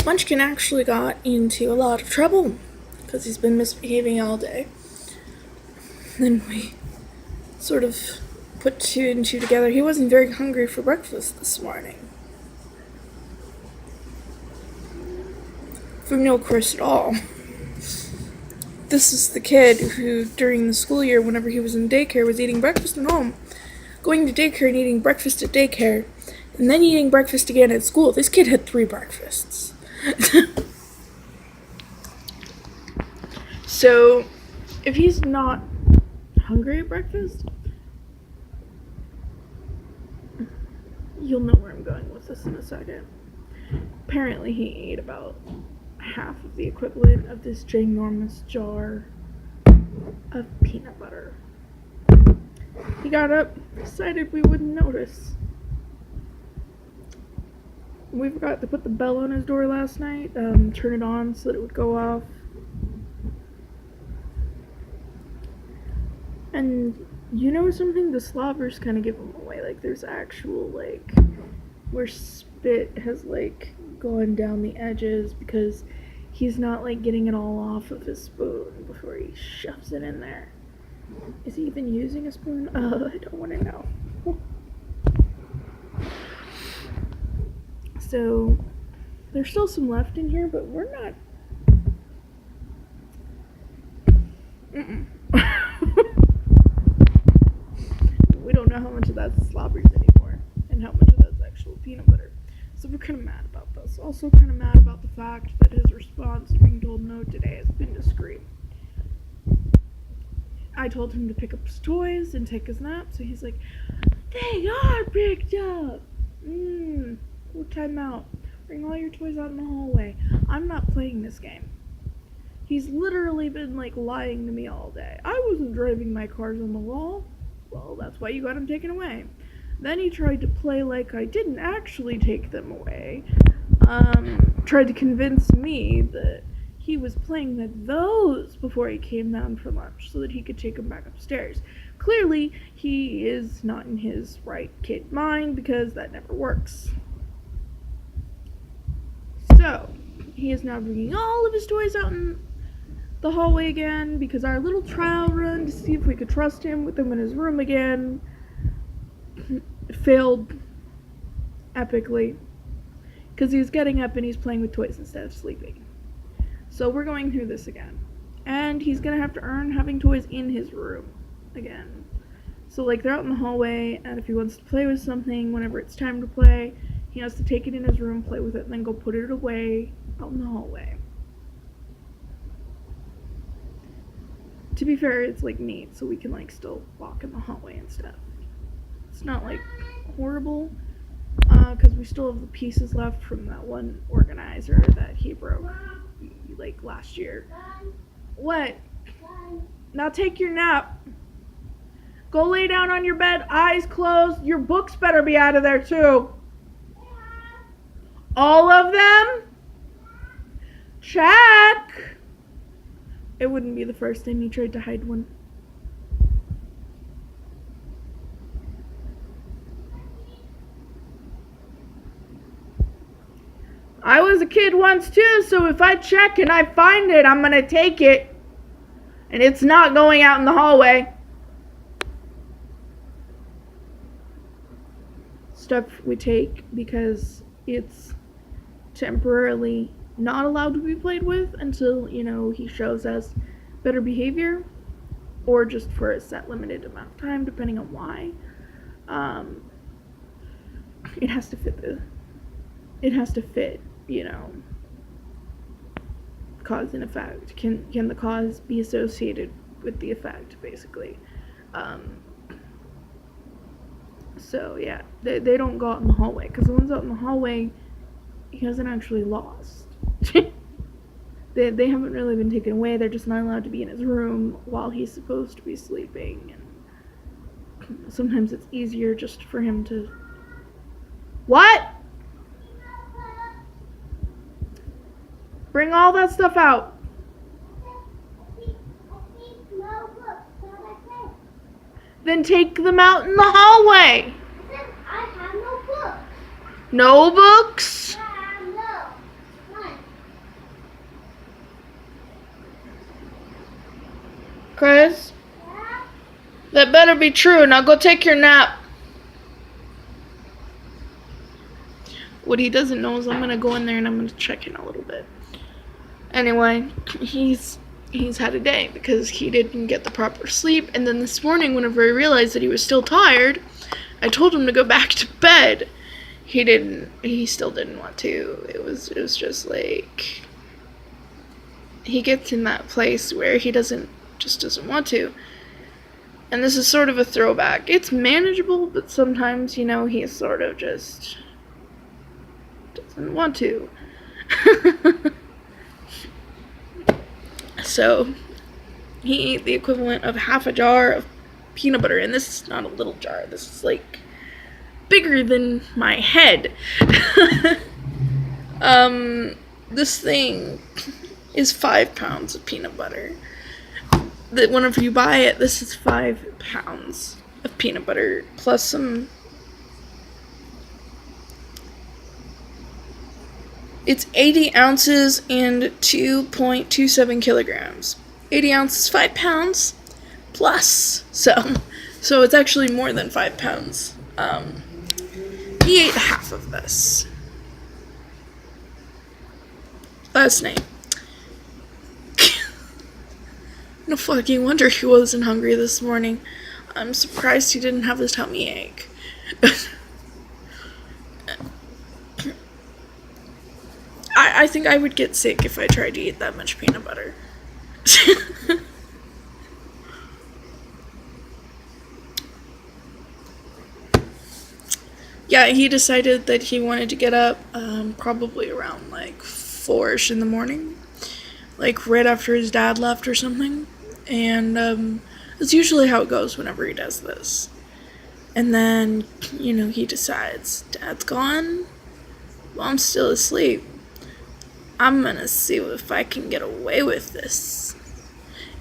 Munchkin actually got into a lot of trouble because he's been misbehaving all day. Then we sort of put two and two together. He wasn't very hungry for breakfast this morning. From no course at all. This is the kid who, during the school year, whenever he was in daycare, was eating breakfast at home, going to daycare and eating breakfast at daycare, and then eating breakfast again at school. This kid had 3 breakfasts. So, if he's not hungry at breakfast, you'll know where I'm going with this in a second. Apparently he ate about half of the equivalent of this ginormous jar of peanut butter. He got up, decided we wouldn't notice. We forgot to put the bell on his door last night, turn it on so that it would go off. And you know something? The slobbers kind of give him away. Like, there's actual, like, where spit has, like, gone down the edges because he's not, like, getting it all off of his spoon before he shoves it in there. Is he even using a spoon? I don't want to know. So, there's still some left in here, but we're not... We don't know how much of that's slobbers anymore, and how much of that's actual peanut butter. So we're kind of mad about this. Also kind of mad about the fact that his response to being told no today has been to scream. I told him to pick up his toys and take his nap, so he's like, they are picked up! We'll time out. Bring all your toys out in the hallway. I'm not playing this game. He's literally been, like, lying to me all day. I wasn't driving my cars on the wall. Well, that's why you got him taken away. Then he tried to play like I didn't actually take them away. Tried to convince me that he was playing with those before he came down for lunch so that he could take them back upstairs. Clearly, he is not in his right kid mind because that never works. So, he is now bringing all of his toys out in the hallway again because our little trial run to see if we could trust him with them in his room again failed epically because he's getting up and he's playing with toys instead of sleeping. So we're going through this again, and he's gonna have to earn having toys in his room again. So, like, they're out in the hallway, and if he wants to play with something whenever it's time to play, he has to take it in his room, play with it, and then go put it away out in the hallway. To be fair, it's, like, neat, so we can, like, still walk in the hallway and stuff. It's not, like, horrible, because we still have the pieces left from that one organizer that he broke, like, last year. What? Now take your nap. Go lay down on your bed, eyes closed. Your books better be out of there, too. All of them? Check. It wouldn't be the first time he tried to hide one. I was a kid once too, so if I check and I find it, I'm gonna take it. And it's not going out in the hallway. Stuff we take because it's temporarily not allowed to be played with until, you know, he shows us better behavior, or just for a set limited amount of time, depending on why. It has to fit, you know, cause and effect. Can the cause be associated with the effect, basically? So yeah, they don't go out in the hallway, because the ones out in the hallway, he hasn't actually lost. They haven't really been taken away. They're just not allowed to be in his room while he's supposed to be sleeping. And sometimes it's easier just for him to... What? Bring all that stuff out. Then take them out in the hallway. I have no books. No books? Chris? That better be true. Now go take your nap. What he doesn't know is I'm gonna go in there and I'm gonna check in a little bit. Anyway, he's had a day because he didn't get the proper sleep, and then this morning whenever I realized that he was still tired, I told him to go back to bed. He still didn't want to. It was just like, he gets in that place where he doesn't want to. And this is sort of a throwback. It's manageable, but sometimes, he sort of just doesn't want to. So, he ate the equivalent of half a jar of peanut butter, and this is not a little jar. This is like bigger than my head. This thing is 5 pounds of peanut butter. That whenever you buy it, this is 5 pounds of peanut butter plus some. It's 80 ounces and 2.27 kilograms. 80 ounces, 5 pounds plus. So it's actually more than 5 pounds. He ate half of this last night. No fucking wonder he wasn't hungry this morning. I'm surprised he didn't have his tummy ache. I think I would get sick if I tried to eat that much peanut butter. Yeah, he decided that he wanted to get up probably around like 4-ish in the morning. Like right after his dad left or something. And that's usually how it goes whenever he does this. And then, he decides, Dad's gone, Mom's still asleep. I'm gonna see if I can get away with this.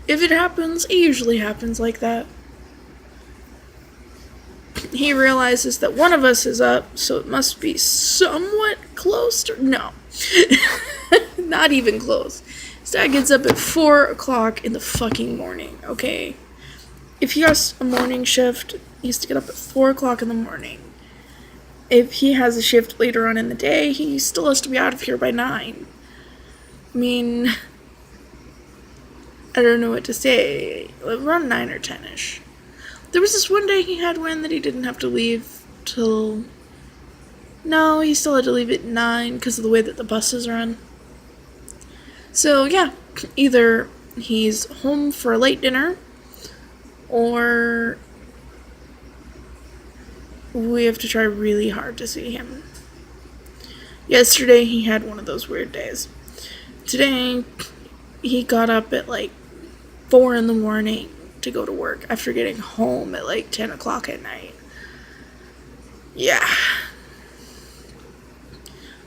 If it happens, it usually happens like that. He realizes that one of us is up, so it must be somewhat close to... No. Not even close. His dad gets up at 4 o'clock in the fucking morning, okay? If he has a morning shift, he has to get up at 4 o'clock in the morning. If he has a shift later on in the day, he still has to be out of here by 9. I mean, I don't know what to say. Around 9 or 10-ish. There was this one day he had one that he didn't have to leave till... No, he still had to leave at 9 because of the way that the buses run. So, yeah, either he's home for a late dinner, or we have to try really hard to see him. Yesterday, he had one of those weird days. Today, he got up at like 4 in the morning to go to work after getting home at like 10 o'clock at night. Yeah.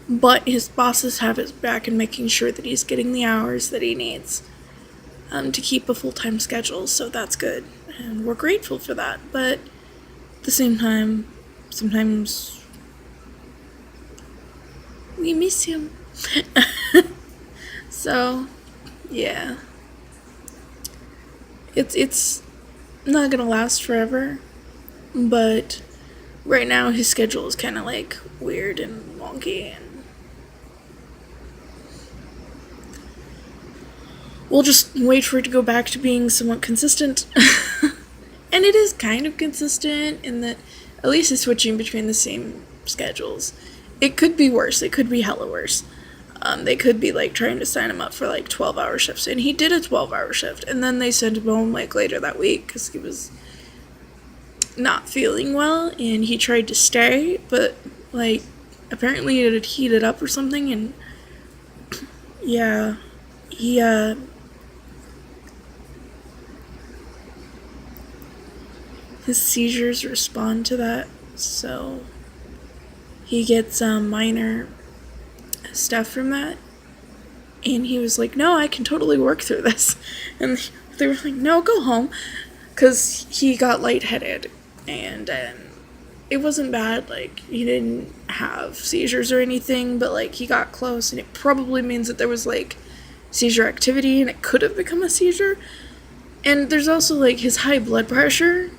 But his bosses have his back in making sure that he's getting the hours that he needs to keep a full-time schedule, so that's good. And we're grateful for that, but at the same time, sometimes we miss him. So, yeah. It's not gonna last forever, but right now his schedule is kind of like weird and wonky, and we'll just wait for it to go back to being somewhat consistent. And it is kind of consistent in that at least it's switching between the same schedules. It could be worse. It could be hella worse. They could be like trying to sign him up for like 12-hour shifts, and he did a 12-hour shift, and then they sent him home like later that week because he was not feeling well, and he tried to stay, but like apparently it had heated up or something, and yeah, his seizures respond to that, so he gets minor stuff from that, and he was like, no, I can totally work through this, and they were like, no, go home, because he got lightheaded, and it wasn't bad, like, he didn't have seizures or anything, but like, he got close, and it probably means that there was like seizure activity, and it could have become a seizure, And there's also, like, his high blood pressure.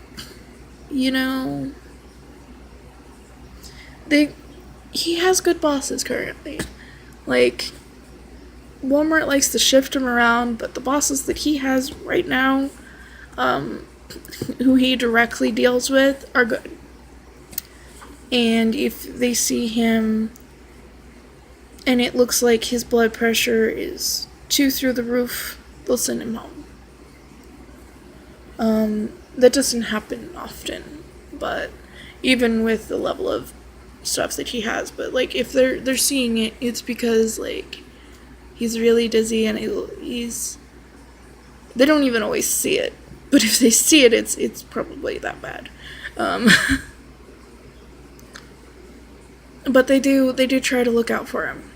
You know, he has good bosses currently. Like, Walmart likes to shift him around, but the bosses that he has right now, who he directly deals with, are good. And if they see him and it looks like his blood pressure is too through the roof, they'll send him home. That doesn't happen often, but even with the level of stuff that he has, but like if they're seeing it, it's because like he's really dizzy and he's they don't even always see it, but if they see it, it's probably that bad. But they do try to look out for him,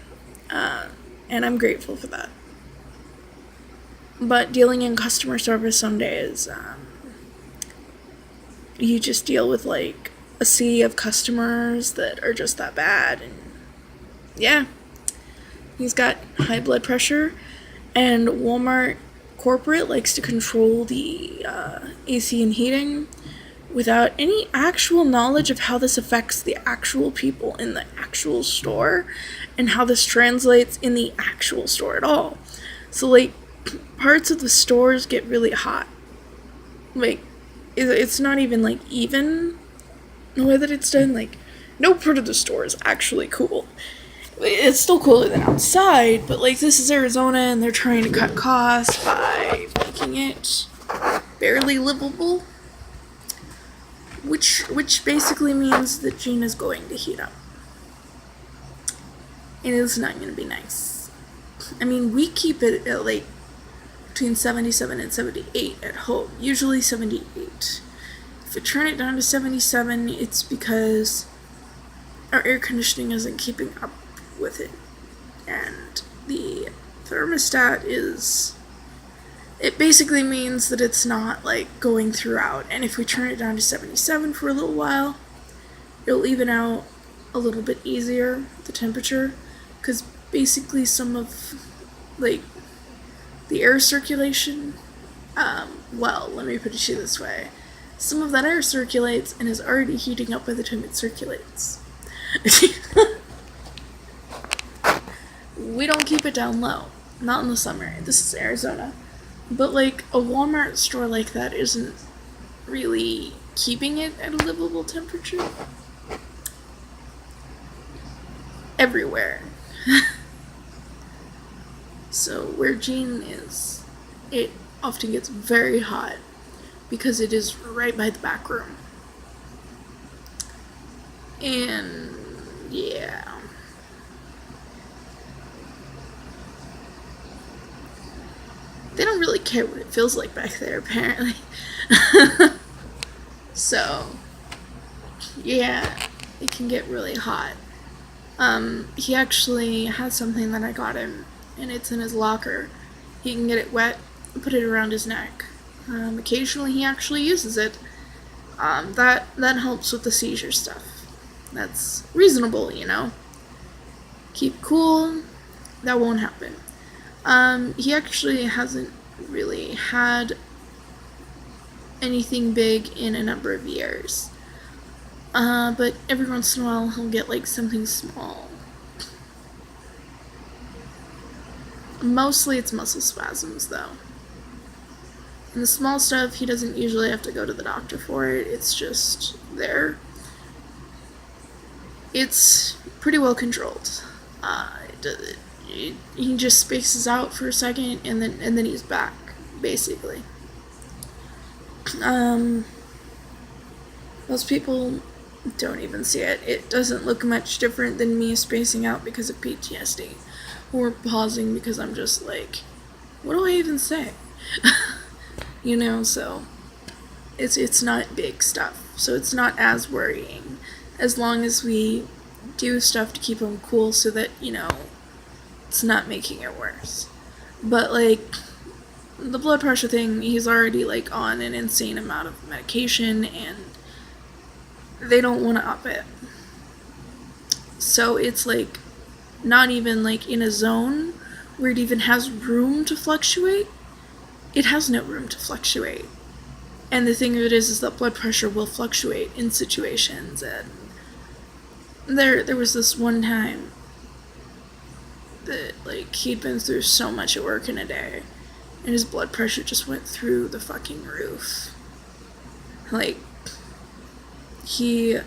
and I'm grateful for that. But dealing in customer service some days, you just deal with like a sea of customers that are just that bad, and yeah, he's got high blood pressure, and Walmart corporate likes to control the AC and heating without any actual knowledge of how this affects the actual people in the actual store and how this translates in the actual store at all. So like parts of the stores get really hot. Like it's not even like even the way that it's done. Like no part of the store is actually cool. It's still cooler than outside, but like this is Arizona and they're trying to cut costs by making it barely livable. Which basically means that Gina's going to heat up. And it's not going to be nice. I mean, we keep it at like between 77 and 78 at home. Usually 78. If I turn it down to 77, it's because our air conditioning isn't keeping up with it. And the thermostat it basically means that it's not like going throughout, and if we turn it down to 77 for a little while, it'll even out a little bit easier, the temperature, because basically some of like the air circulation, well, let me put it to you this way, some of that air circulates and is already heating up by the time it circulates. We don't keep it down low, not in the summer. This is Arizona. But, like, a Walmart store like that isn't really keeping it at a livable temperature. Everywhere. So, where Jean is, it often gets very hot because it is right by the back room. And, yeah. They don't really care what it feels like back there, apparently. So, yeah, it can get really hot. He actually has something that I got him, and it's in his locker. He can get it wet and put it around his neck. Occasionally he actually uses it. That helps with the seizure stuff. That's reasonable, you know. Keep cool, that won't happen. He actually hasn't really had anything big in a number of years. But every once in a while he'll get like something small. Mostly it's muscle spasms though. And the small stuff, he doesn't usually have to go to the doctor for it. It's just there. It's pretty well controlled. He just spaces out for a second and then he's back, basically. Most people don't even see it. It doesn't look much different than me spacing out because of PTSD. Or pausing because I'm just like, what do I even say? You know, so it's not big stuff. So it's not as worrying. As long as we do stuff to keep him cool so that, you know, it's not making it worse. But like the blood pressure thing, he's already like on an insane amount of medication and they don't want to up it. So it's like not even like in a zone where it even has room to fluctuate. it has no room to fluctuate. And the thing of it is that blood pressure will fluctuate in situations. And there was this one time that, like, he'd been through so much at work in a day, and his blood pressure just went through the fucking roof. Like, he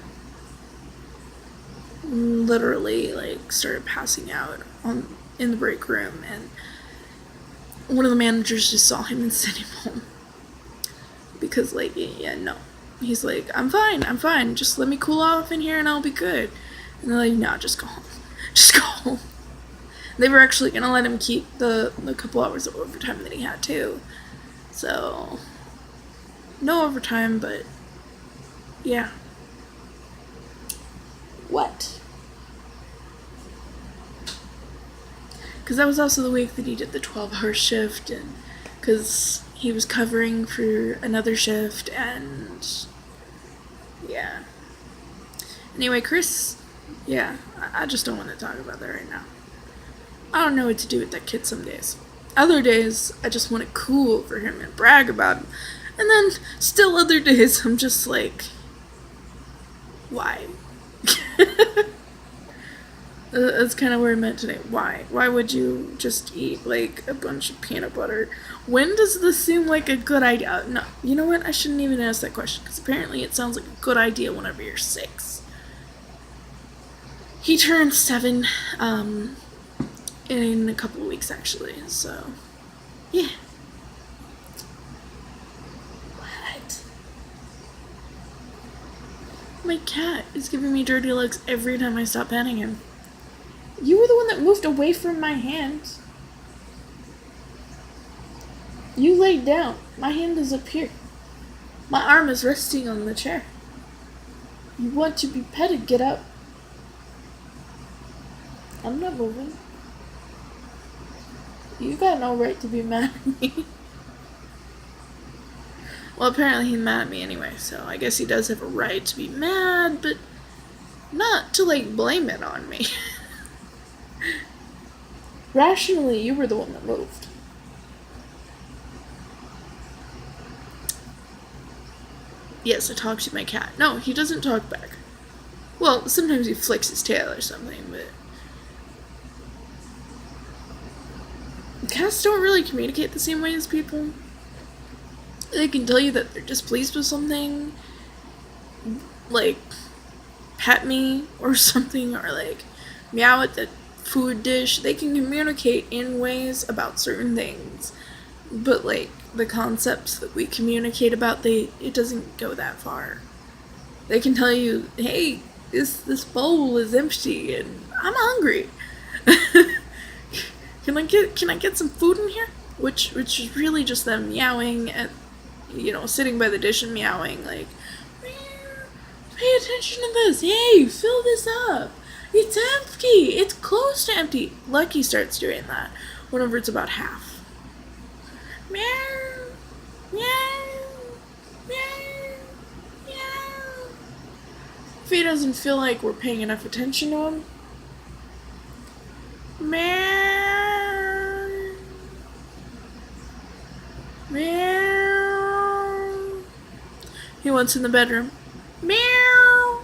literally, like, started passing out in the break room, and one of the managers just saw him and sent him home. Because, like, yeah, no. He's like, I'm fine, just let me cool off in here and I'll be good. And they're like, no, just go home. Just go home. They were actually gonna let him keep the couple hours of overtime that he had, too. So, no overtime, but, yeah. What? Because that was also the week that he did the 12-hour shift, and because he was covering for another shift, and yeah. Anyway, Chris, yeah, I just don't want to talk about that right now. I don't know what to do with that kid some days. Other days, I just want to cool for him and brag about him. And then, still other days, I'm just like, why? That's kind of where I'm at today. Why? Why would you just eat, like, a bunch of peanut butter? When does this seem like a good idea? No, you know what? I shouldn't even ask that question, because apparently it sounds like a good idea whenever you're 6. He turns 7, in a couple of weeks, actually, so, yeah. What? My cat is giving me dirty looks every time I stop petting him. You were the one that moved away from my hand. You laid down. My hand is up here. My arm is resting on the chair. You want to be petted, get up. I'm not moving. You got no right to be mad at me. Well, apparently he's mad at me anyway, so I guess he does have a right to be mad, but not to, like, blame it on me. Rationally, you were the one that moved. Yes, I talk to my cat. No, he doesn't talk back. Well, sometimes he flicks his tail or something, but cats don't really communicate the same way as people. They can tell you that they're displeased with something, like, pet me or something, or, like, meow at the food dish. They can communicate in ways about certain things, but, like, the concepts that we communicate about, it doesn't go that far. They can tell you, hey, this bowl is empty and I'm hungry. Can I get some food in here? Which is really just them meowing at, sitting by the dish and meowing, like, pay attention to this. Hey, fill this up. It's empty. It's close to empty. Lucky starts doing that whenever it's about half. Meow, meow, meow, meow. If he doesn't feel like we're paying enough attention to him, meow, meow. He wants in the bedroom. Meow,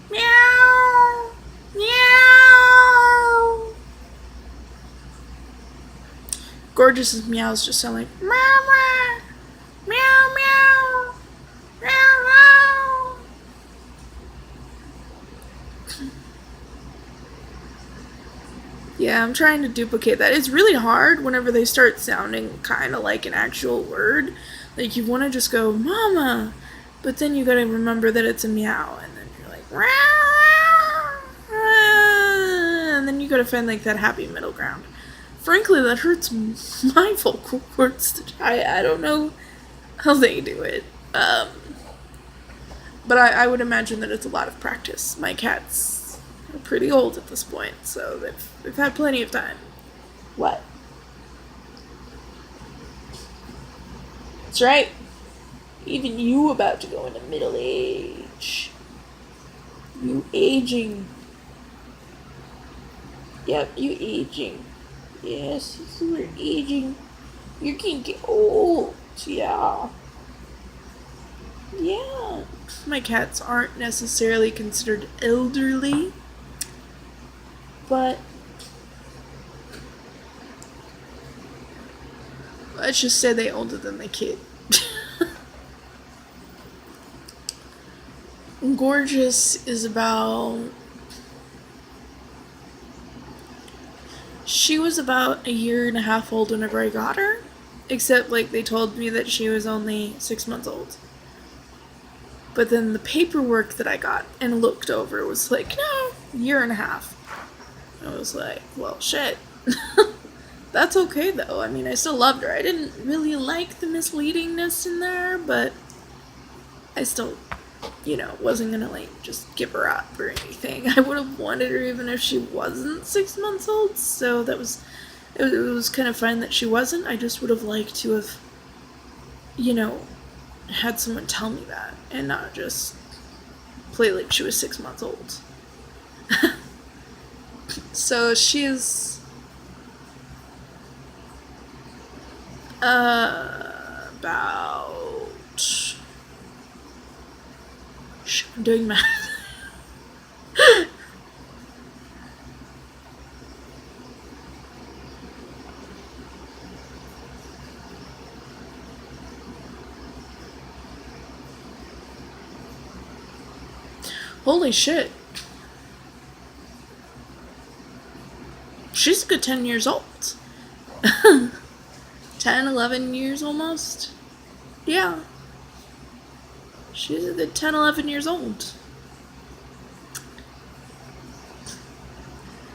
meow, meow. Gorgeous's meows just sound like meow, meow, meow, meow, meow, meow. Yeah, I'm trying to duplicate that. It's really hard whenever they start sounding kind of like an actual word. Like, you want to just go, mama, but then you gotta remember that it's a meow, and then you're like, meow, and then you gotta find, like, that happy middle ground. Frankly, that hurts my vocal cords. I don't know how they do it. But I would imagine that it's a lot of practice. My cats are pretty old at this point, so they've had plenty of time. What? That's right. Even you about to go into middle age. You aging. Yep, you aging. Yes, you are aging. You're gonna get old. Yeah. Yeah. My cats aren't necessarily considered elderly, but let's just say they older than the kid. Gorgeous is about... She was about a year and a half old whenever I got her. Except, like, they told me that she was only 6 months old. But then the paperwork that I got and looked over was like, no, year and a half. I was like, well, shit. That's okay, though. I mean, I still loved her. I didn't really like the misleadingness in there, but I still, wasn't gonna, like, just give her up or anything. I would have wanted her even if she wasn't 6 months old, so that was, it was kind of fine that she wasn't. I just would have liked to have, had someone tell me that and not just play like she was 6 months old. So she's about... I'm doing math. Holy shit. She's a good 10 years old. 10, 11 years almost. Yeah. She's a good 10, 11 years old.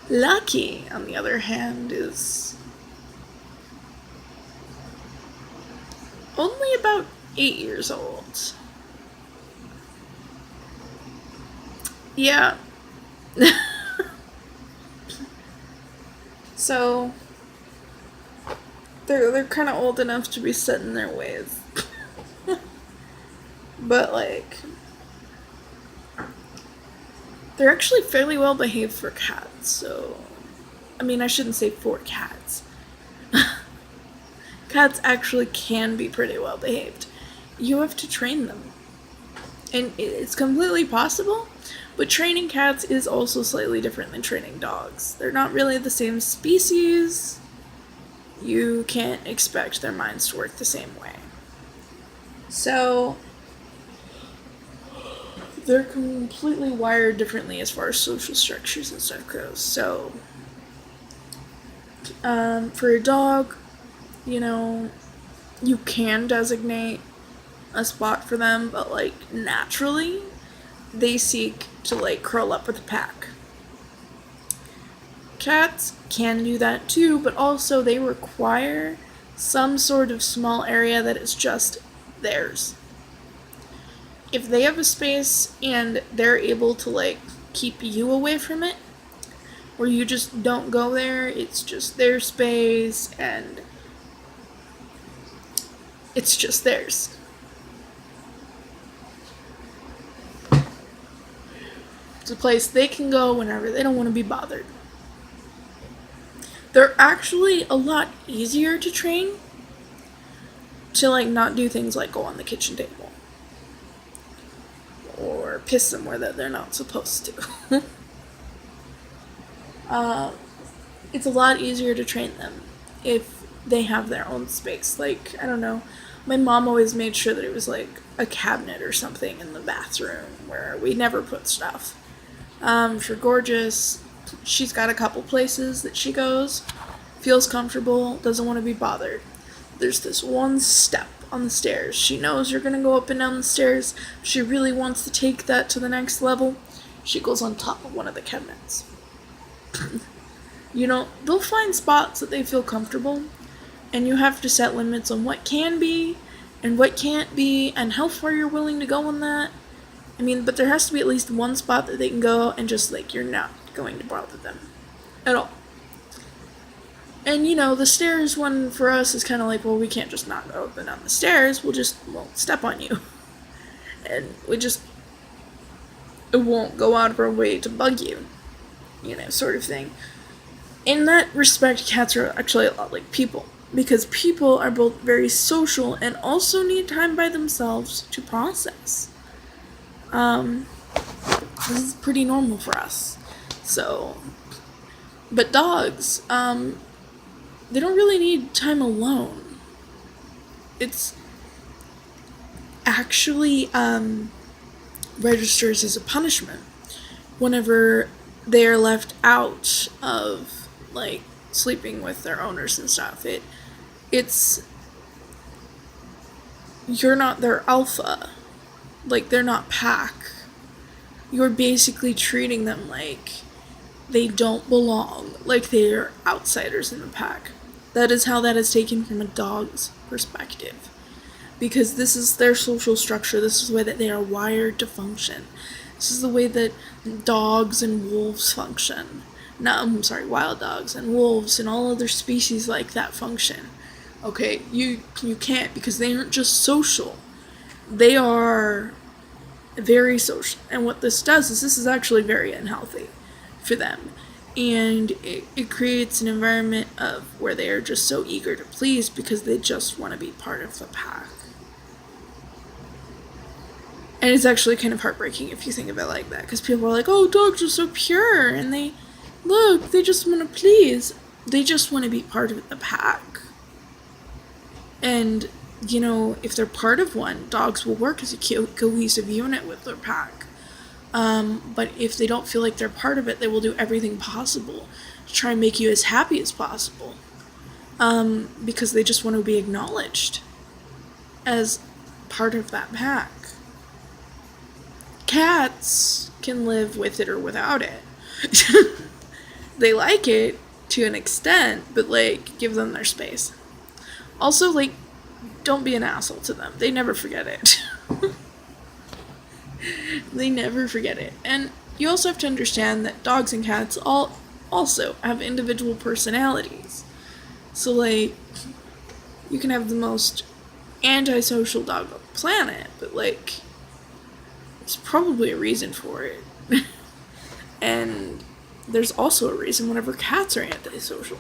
Lucky, on the other hand, is only about 8 years old. Yeah. So they're kind of old enough to be set in their ways. But like they're actually fairly well behaved for cats. So I mean, I shouldn't say for cats. Cats actually can be pretty well behaved. You have to train them. And it's completely possible, but training cats is also slightly different than training dogs. They're not really the same species. You can't expect their minds to work the same way. So, they're completely wired differently as far as social structures and stuff goes. So, for a dog, you can designate a spot for them, but like naturally they seek to like curl up with the pack. Cats can do that too, but also they require some sort of small area that is just theirs. If they have a space and they're able to like keep you away from it, where you just don't go there, it's just their space and it's just theirs. It's a place they can go whenever they don't want to be bothered. They're actually a lot easier to train to like not do things like go on the kitchen table or piss somewhere that they're not supposed to. It's a lot easier to train them if they have their own space. Like, I don't know, my mom always made sure that it was like a cabinet or something in the bathroom where we never put stuff. For Gorgeous, she's got a couple places that she goes, feels comfortable, doesn't want to be bothered. There's this one step on the stairs. She knows you're going to go up and down the stairs. She really wants to take that to the next level. She goes on top of one of the cabinets. They'll find spots that they feel comfortable, and you have to set limits on what can be and what can't be and how far you're willing to go on that. I mean, but there has to be at least one spot that they can go and just, like, you're not going to bother them at all. And, the stairs one for us is kind of like, well, we can't just not go up and down the stairs. We'll step on you. And it won't go out of our way to bug you, sort of thing. In that respect, cats are actually a lot like people. because people are both very social and also need time by themselves to process. This is pretty normal for us. So, but dogs, they don't really need time alone. It's actually registers as a punishment whenever they are left out of like sleeping with their owners and stuff. It's you're not their alpha. Like, they're not pack. You're basically treating them like they don't belong, like they're outsiders in the pack. That is how that is taken from a dog's perspective. Because this is their social structure, this is the way that they are wired to function. This is the way that dogs and wolves function. Wild dogs and wolves and all other species like that function. Okay, you can't, because they aren't just social. They are very social. And what this does is this is actually very unhealthy for them. And it creates an environment of where they are just so eager to please because they just want to be part of the pack. And it's actually kind of heartbreaking if you think of it like that, because people are like, oh, dogs are so pure, and they just want to please. They just want to be part of the pack. And, if they're part of one, dogs will work as a cohesive unit with their pack. But if they don't feel like they're part of it, they will do everything possible to try and make you as happy as possible. Because they just want to be acknowledged as part of that pack. Cats can live with it or without it. They like it to an extent, but, give them their space. Also, don't be an asshole to them. They never forget it. They never forget it. And you also have to understand that dogs and cats also have individual personalities. So, you can have the most antisocial dog on the planet, but, there's probably a reason for it. And there's also a reason whenever cats are antisocial.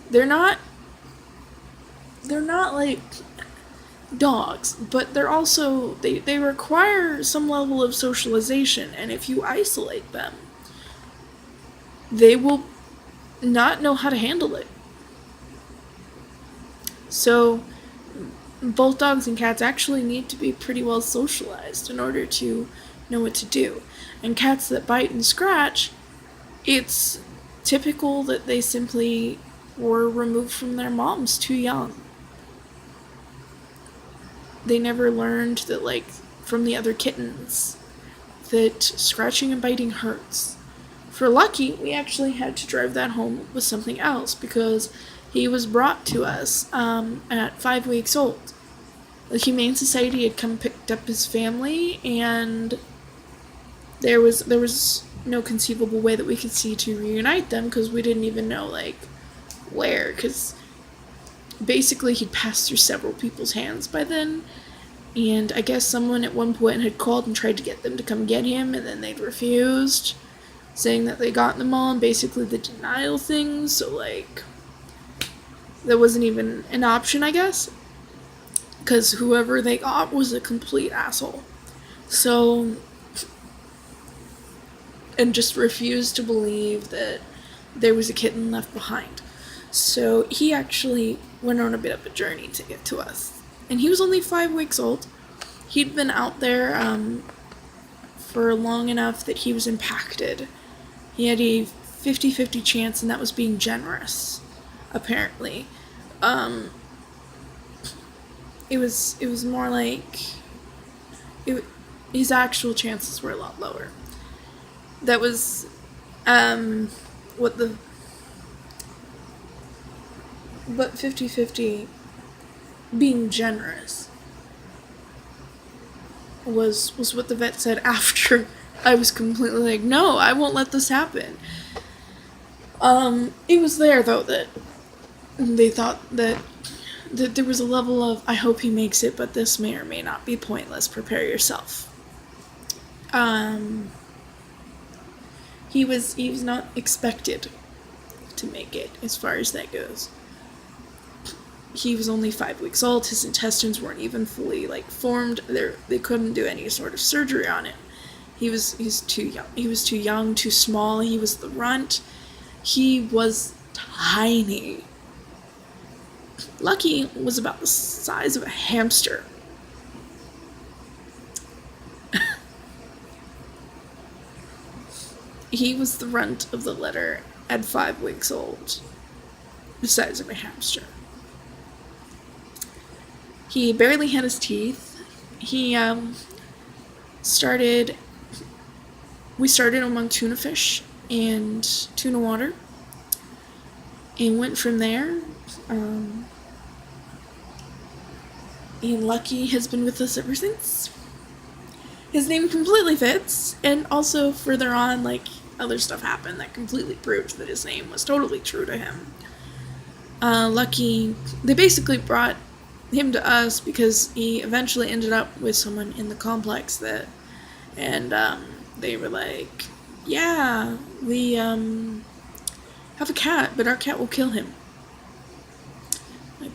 They're not like dogs, but they're also, they require some level of socialization, and if you isolate them, they will not know how to handle it. So, both dogs and cats actually need to be pretty well socialized in order to know what to do. And cats that bite and scratch, it's typical that they simply were removed from their moms too young. They never learned that, from the other kittens, that scratching and biting hurts. For Lucky, we actually had to drive that home with something else, because he was brought to us at 5 weeks old. The Humane Society had come picked up his family, and there was no conceivable way that we could see to reunite them, because we didn't even know, where, because basically he'd passed through several people's hands by then, and I guess someone at one point had called and tried to get them to come get him, and then they'd refused, saying that they got them all, and basically the denial thing, so, that wasn't even an option, I guess, because whoever they got was a complete asshole. So, and just refused to believe that there was a kitten left behind. So he actually went on a bit of a journey to get to us. And he was only 5 weeks old. He'd been out there for long enough that he was impacted. He had a 50-50 chance, and that was being generous, apparently. It was more his actual chances were a lot lower. That was but 50-50 being generous was what the vet said after I was completely no, I won't let this happen. It was there, though, that they thought that there was a level of, I hope he makes it, but this may or may not be pointless. Prepare yourself. He was not expected to make it, as far as that goes. he was only 5 weeks old. His intestines weren't even fully formed. They couldn't do any sort of surgery on it. He's too young. He was too young, too small. He was the runt. He was tiny. Lucky was about the size of a hamster. He was the runt of the litter at 5 weeks old, the size of a hamster. He barely had his teeth. We started among tuna fish and tuna water, and went from there. And Lucky has been with us ever since. His name completely fits, and also further on, other stuff happened that completely proved that his name was totally true to him. Lucky, they basically brought him to us because he eventually ended up with someone in the complex and they were like, yeah, we have a cat, but our cat will kill him.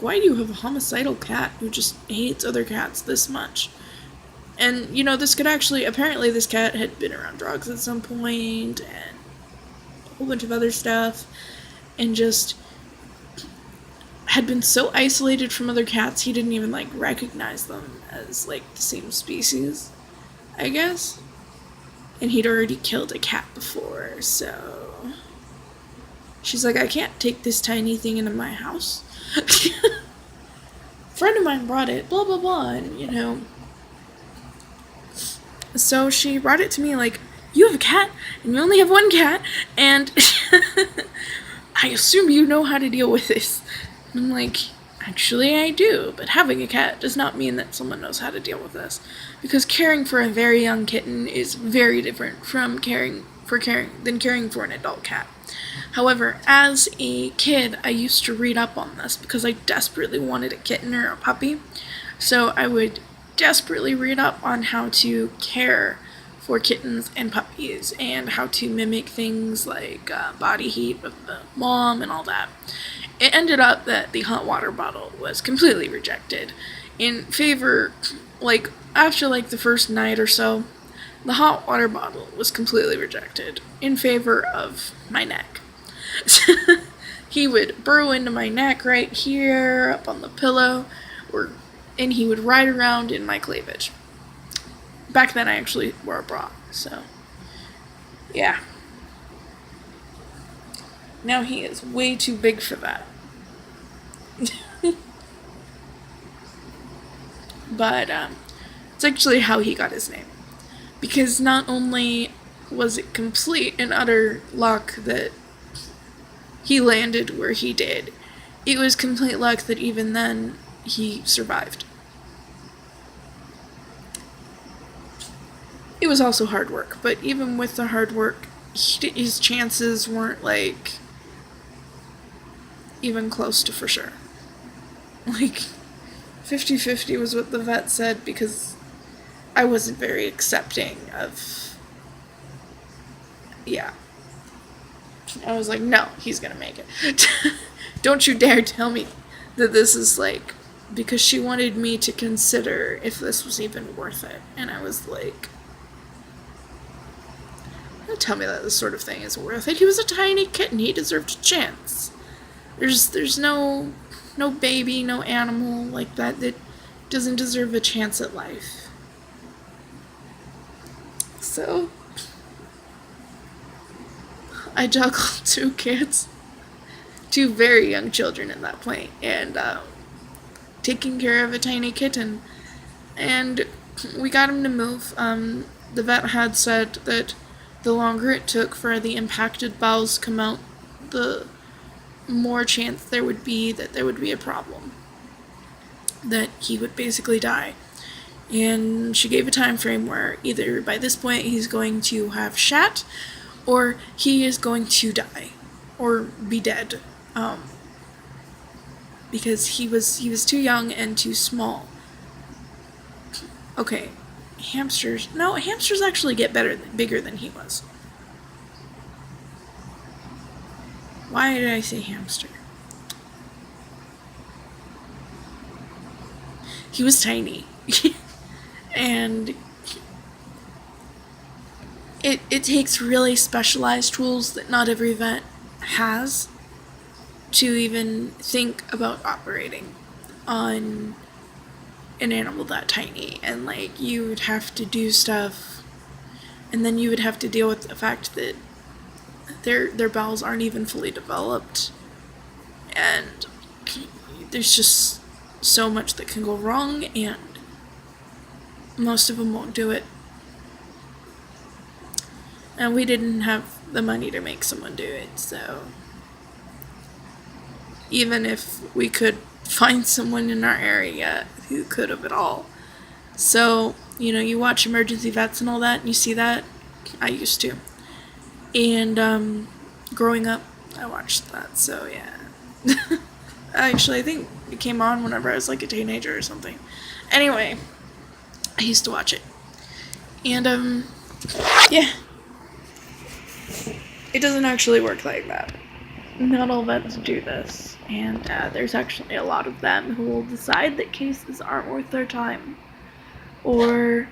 Why do you have a homicidal cat who just hates other cats this much? And, this could actually, apparently this cat had been around drugs at some point, and a whole bunch of other stuff, and just had been so isolated from other cats, he didn't even, recognize them as, the same species, I guess. And he'd already killed a cat before, so... She's like, I can't take this tiny thing into my house. A friend of mine brought it, blah, blah, blah, and, So she brought it to me you have a cat, and you only have one cat, and I assume you know how to deal with this. And I'm like, actually I do, but having a cat does not mean that someone knows how to deal with this. Because caring for a very young kitten is very different from caring for an adult cat. However, as a kid, I used to read up on this because I desperately wanted a kitten or a puppy. So I would desperately read up on how to care for kittens and puppies and how to mimic things like body heat of the mom and all that. It ended up that the hot water bottle was completely rejected in favor, after the first night or so, the hot water bottle was completely rejected in favor of my neck. He would burrow into my neck right here, up on the pillow, and he would ride around in my cleavage. Back then I actually wore a bra, so yeah. Now he is way too big for that. But it's actually how he got his name. Because not only was it complete and utter luck that he landed where he did, it was complete luck that even then he survived. It was also hard work, but even with the hard work, his chances weren't even close to for sure. 50-50 was what the vet said, because I wasn't very accepting of, yeah. I was like, no, he's gonna make it. Don't you dare tell me that this is because she wanted me to consider if this was even worth it. And I was like, don't tell me that this sort of thing is worth it. He was a tiny kitten. He deserved a chance. There's no baby, no animal like that doesn't deserve a chance at life. So I juggled 2 kids, 2 very young children at that point, and taking care of a tiny kitten. And we got him to move. The vet had said that the longer it took for the impacted bowels to come out, the more chance there would be that there would be a problem, that he would basically die. And she gave a time frame where either by this point he's going to have shat, or he is going to die, or be dead, because he was too young and too small. Okay, hamsters actually get bigger than he was. Why did I say hamster? he was tiny. And it takes really specialized tools that not every vet has to even think about operating on an animal that tiny. And like, you would have to do stuff, and then you would have to deal with the fact that their bowels aren't even fully developed, and there's just so much that can go wrong, and most of them won't do it. And we didn't have the money to make someone do it, so even if we could find someone in our area who could have it all. So, you watch Emergency Vets and all that, and you see that. I used to. And growing up, I watched that, so yeah. Actually, I think it came on whenever I was like a teenager or something. Anyway, I used to watch it. And, yeah. It doesn't actually work like that. Not all vets do this. And there's actually a lot of them who will decide that cases aren't worth their time. Or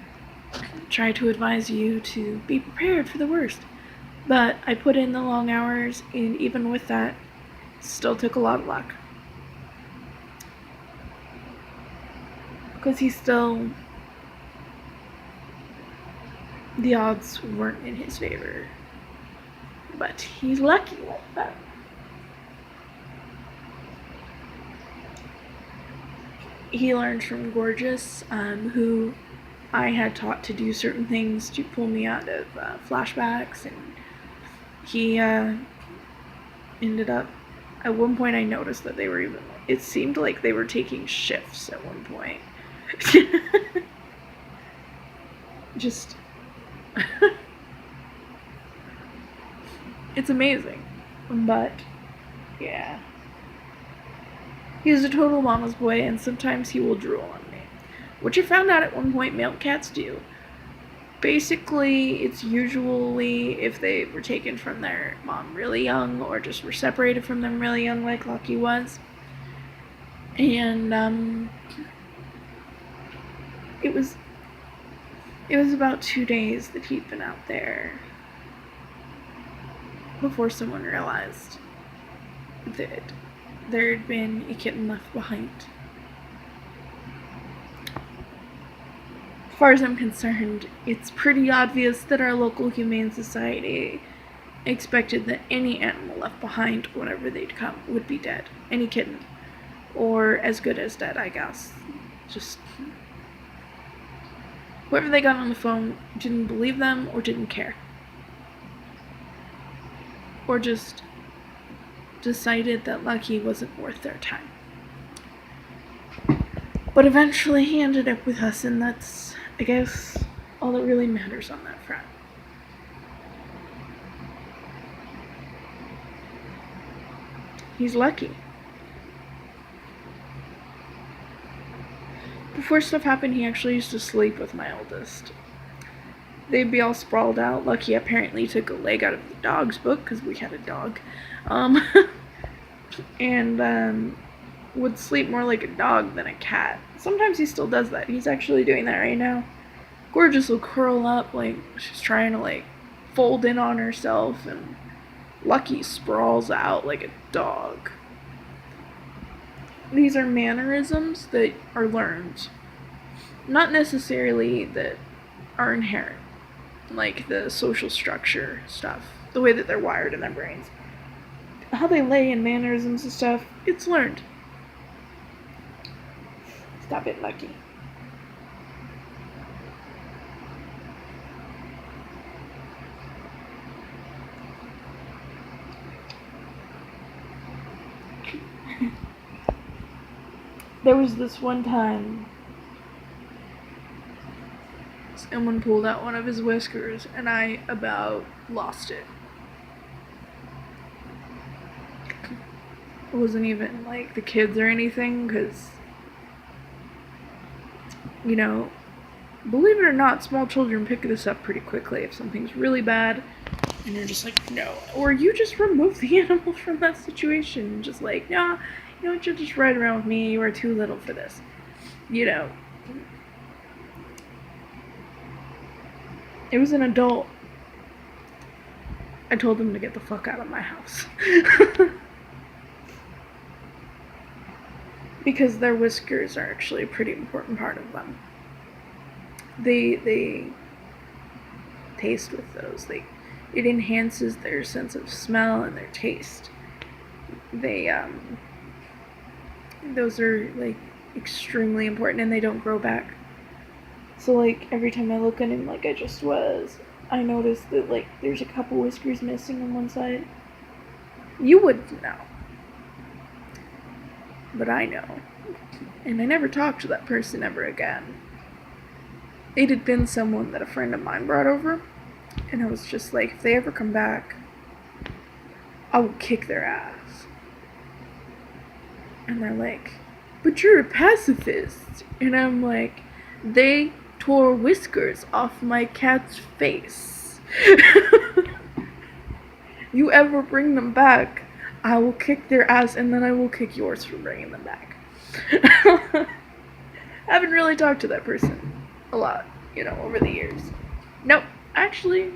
try to advise you to be prepared for the worst. But I put in the long hours, and even with that, still took a lot of luck. Because the odds weren't in his favor. But he's lucky like that. He learned from Gorgeous, who I had taught to do certain things to pull me out of flashbacks, and he ended up, at one point I noticed that it seemed like they were taking shifts at one point. Just, it's amazing, but yeah. He's a total mama's boy, and sometimes he will drool on me. Which I found out at one point male cats do. Basically, it's usually if they were taken from their mom really young, or just were separated from them really young, like Lucky was. And, it was about 2 days that he'd been out there before someone realized that there had been a kitten left behind. As far as I'm concerned, it's pretty obvious that our local humane society expected that any animal left behind whenever they'd come would be dead. Any kitten. Or as good as dead, I guess. Just whoever they got on the phone didn't believe them or didn't care. Or just decided that Lucky wasn't worth their time. But eventually he ended up with us, and that's, I guess, all that really matters on that front. He's lucky. Before stuff happened, he actually used to sleep with my oldest. They'd be all sprawled out. Lucky apparently took a leg out of the dog's book, because we had a dog. And would sleep more like a dog than a cat. Sometimes he still does that. He's actually doing that right now. Gorgeous will curl up like she's trying to like fold in on herself, and Lucky sprawls out like a dog. These are mannerisms that are learned, not necessarily that are inherent, like the social structure stuff, the way that they're wired in their brains. How they lay in mannerisms and stuff, it's learned. Stop it, Lucky. There was this one time someone pulled out one of his whiskers, and I about lost it. It wasn't even like the kids or anything, because, believe it or not, small children pick this up pretty quickly if something's really bad, and you're just like, no. Or you just remove the animal from that situation, and just like, nah, you're just right around with me, you are too little for this. you know, it was an adult, I told them to get the fuck out of my house. Because their whiskers are actually a pretty important part of them. They taste with those. It enhances their sense of smell and their taste. Those are like extremely important, and they don't grow back. So like every time I look at him like I just was, I noticed that like there's a couple whiskers missing on one side. You wouldn't know. But I know. And I never talked to that person ever again. It had been someone that a friend of mine brought over, and I was just like, if they ever come back, I will kick their ass. And they're like, but you're a pacifist. And I'm like, they tore whiskers off my cat's face. You ever bring them back, I will kick their ass, and then I will kick yours for bringing them back. I haven't really talked to that person a lot, over the years. Nope, actually,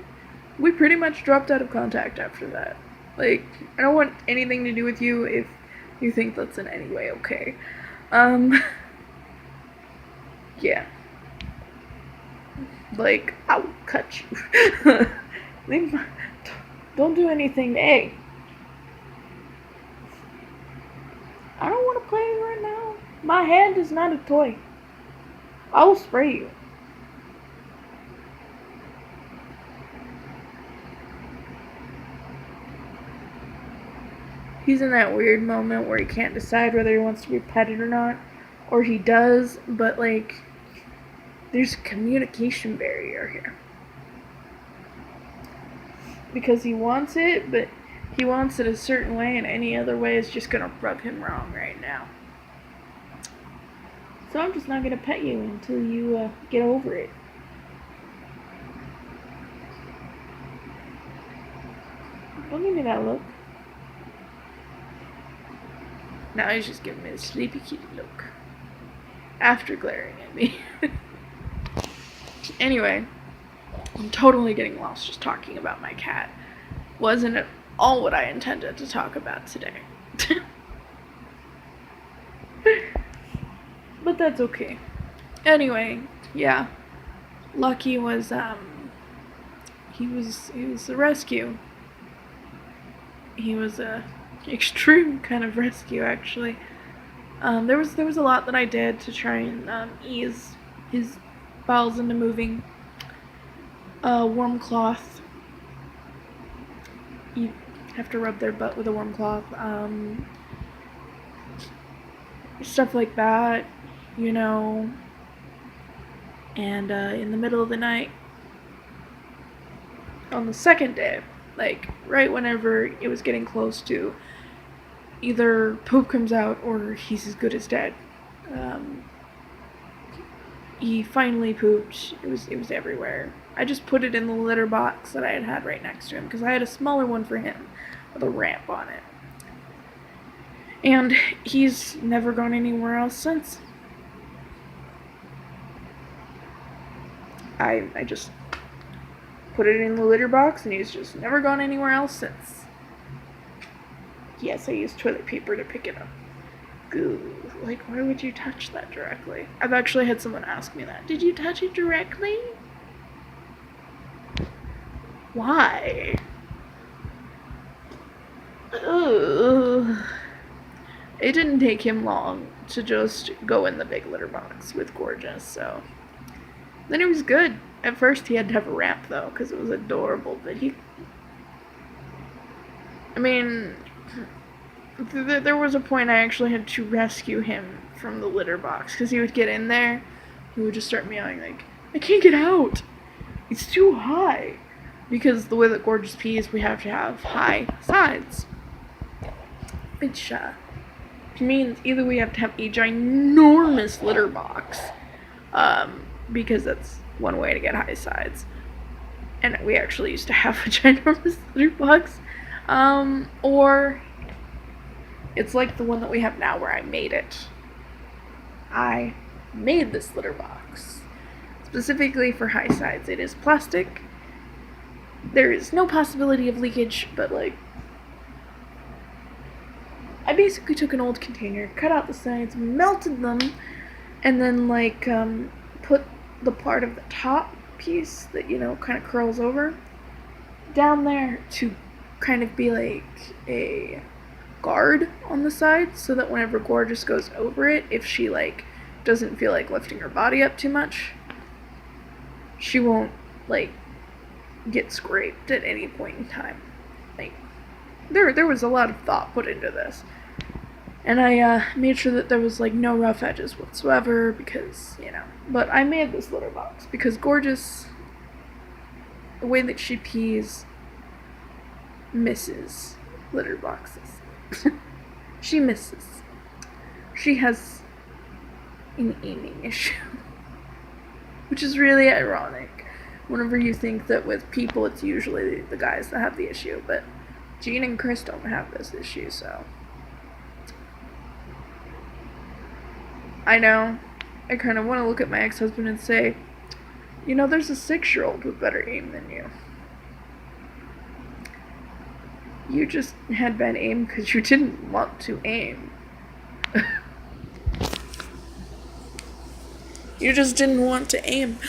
we pretty much dropped out of contact after that. Like, I don't want anything to do with you if you think that's in any way okay. Yeah. Like, I will cut you. Don't do anything. Hey. I don't want to play right now. My hand is not a toy. I will spray you. He's in that weird moment where he can't decide whether he wants to be petted or not. Or he does, but like, there's a communication barrier here. Because he wants it, but he wants it a certain way, and any other way is just gonna rub him wrong right now. So I'm just not gonna pet you until you get over it. Don't give me that look. Now he's just giving me the sleepy kitty look. After glaring at me. Anyway, I'm totally getting lost just talking about my cat. Wasn't at all what I intended to talk about today. But that's okay. Anyway, yeah. Lucky was he was a rescue. He was a extreme kind of rescue, actually. There was a lot that I did to try and ease his bowels into moving. Warm cloth. You have to rub their butt with a warm cloth. Stuff like that, And in the middle of the night, on the second day, like right whenever it was getting close to either poop comes out or he's as good as dead, he finally pooped. It was everywhere. I just put it in the litter box that I had right next to him because I had a smaller one for him with a ramp on it. And he's never gone anywhere else since. I just put it in the litter box and he's just never gone anywhere else since. Yes, I used toilet paper to pick it up. Goo. Like, why would you touch that directly? I've actually had someone ask me that. Did you touch it directly? Why? Ugh. It didn't take him long to just go in the big litter box with Gorgeous, so. Then it was good. At first he had to have a ramp, though, because it was adorable, but there was a point I actually had to rescue him from the litter box, because he would get in there, he would just start meowing like, I can't get out! It's too high! Because the way that Gorgeous pees, we have to have high sides. Which, means either we have to have a ginormous litter box, because that's one way to get high sides, and we actually used to have a ginormous litter box, or it's like the one that we have now where I made it. I made this litter box specifically for high sides. It is plastic. There is no possibility of leakage, but like, I basically took an old container, cut out the sides, melted them, and then like put the part of the top piece that, you know, kind of curls over down there to kind of be like a guard on the side, so that whenever Gorgeous goes over it, if she like doesn't feel like lifting her body up too much, she won't like get scraped at any point in time. Like, there was a lot of thought put into this, and I made sure that there was like no rough edges whatsoever, because, you know. But I made this litter box because Gorgeous, the way that she pees, misses litter boxes. She misses. She has an aiming issue, which is really ironic whenever you think that with people it's usually the guys that have the issue, but Jean and Chris don't have this issue, so I know I kind of want to look at my ex-husband and say, you know, there's a 6-year-old with better aim than you. You just had bad aim because you didn't want to aim. You just didn't want to aim.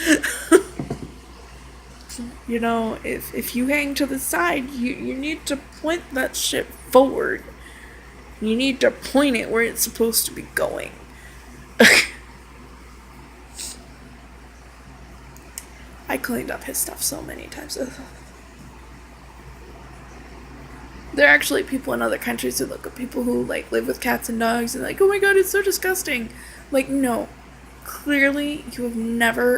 You know, if you hang to the side, you need to point that shit forward. You need to point it where it's supposed to be going. I cleaned up his stuff so many times. There are actually people in other countries who look at people who like live with cats and dogs and like, oh my god, it's so disgusting. Like, no. Clearly, you have never